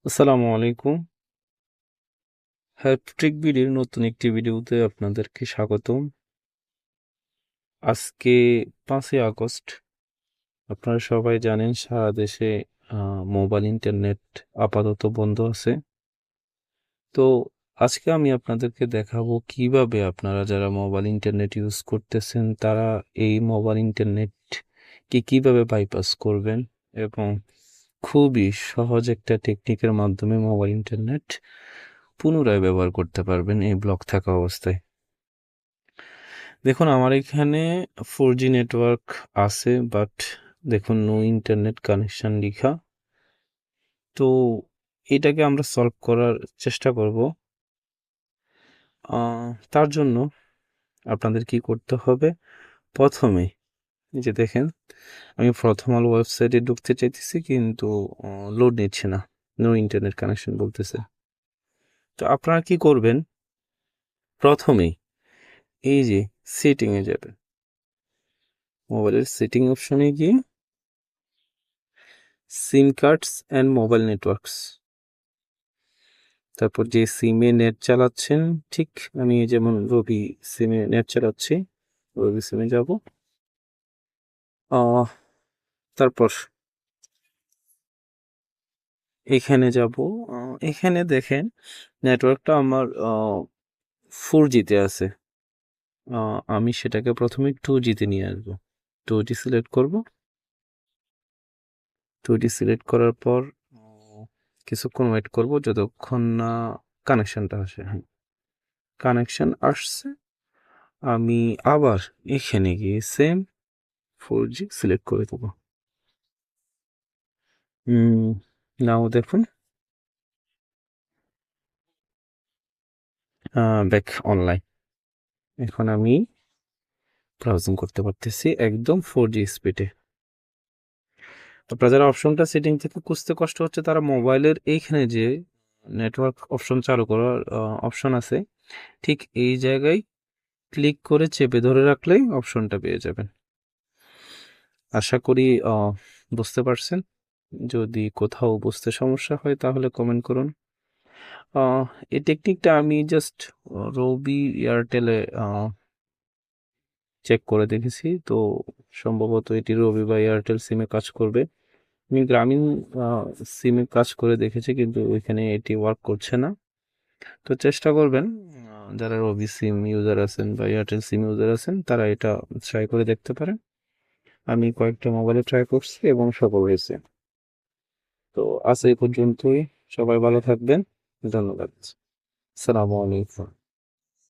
আসসালামু আলাইকুম। হ্যাপট্রিক বিডির নতুন একটি ভিডিওতে আপনাদেরকে স্বাগতম। আজকে 5ই আগস্ট। আপনারা সবাই জানেন সারা দেশে মোবাইল ইন্টারনেট আপাতত বন্ধ আছে। তো আজকে আমি আপনাদেরকে দেখাবো কিভাবে আপনারা যারা মোবাইল ইন্টারনেট ইউজ করতেছেন তারা এই মোবাইল ইন্টারনেটকে কিভাবে বাইপাস করবেন এবং খুবই সহজ একটা টেকনিকের মাধ্যমে মোবাইল ইন্টারনেট পুনরায় ব্যবহার করতে পারবেন এই ব্লক থাকা অবস্থায়। দেখুন আমার এখানে 4G নেটওয়ার্ক আছে, বাট দেখুন নো ইন্টারনেট কানেকশন লিখা। তো এটাকে আমরা সলভ করার চেষ্টা করব। তার জন্য আপনাদের কি করতে হবে, প্রথমে এই যে দেখেন আমি প্রথম আলো ওয়েবসাইটে ঢুকতে চাইতেছি কিন্তু লোড নিচ্ছে না, নো ইন্টারনেট কানেকশন বলতেছে। তো আপনারা কি করবেন, প্রথমেই এই যে সেটিংয়ে যাবেন, মোবাইলের সেটিং অপশনে গিয়ে সিম কার্ডস অ্যান্ড মোবাইল নেটওয়ার্কস, তারপর যে সিমে নেট চালাচ্ছেন, ঠিক আমি যেমন রবি সিমে নেট চালাচ্ছি, রবি সিমে যাব। তারপর এখানে যাব। এখানে দেখেন নেটওয়ার্কটা আমার 4Gতে আছে। আমি সেটাকে প্রথমে 2Gতে নিয়ে আসবো। 2G সিলেক্ট করব। 2G সিলেক্ট করার পর কিছুক্ষণ ওয়েট করব যতক্ষণ না কানেকশনটা আসে। হ্যাঁ, কানেকশন আসছে। আমি আবার এখানে গিয়ে সেম 4G সিলেক্ট করে দেবো। নাও দেখুন ব্যাক অনলাইন। এখন আমি ব্রাউজিং করতে পারতেছি একদম 4G স্পিডে। আপনারা যারা অপশনটা সেটিং থেকে খুঁজতে কষ্ট হচ্ছে তারা মোবাইলের এইখানে যে নেটওয়ার্ক অপশন চালু করার অপশন আছে, ঠিক এই জায়গায় ক্লিক করে চেপে ধরে রাখলেই অপশনটা পেয়ে যাবেন। আশা করি বুঝতে পারছেন। যদি কোথাও বুঝতে সমস্যা হয় তাহলে কমেন্ট করুন। এই টেকনিকটা আমি জাস্ট রবি এয়ারটেলে চেক করে দেখেছি, তো সম্ভবত এটি রবি বা এয়ারটেল সিমে কাজ করবে। আমি গ্রামীণ সিমে কাজ করে দেখেছি কিন্তু ওইখানে এটি ওয়ার্ক করছে না। তো চেষ্টা করবেন, যারা রবি সিম ইউজার আছেন বা এয়ারটেল সিম ইউজার আছেন তারা এটা ট্রাই করে দেখতে পারেন। আমি কয়েকটা মোবাইলে ট্রাই করছি এবং সফল হয়েছে। তো আজ এই পর্যন্তই, সবাই ভালো থাকবেন, ধন্যবাদ, আসসালামু আলাইকুম।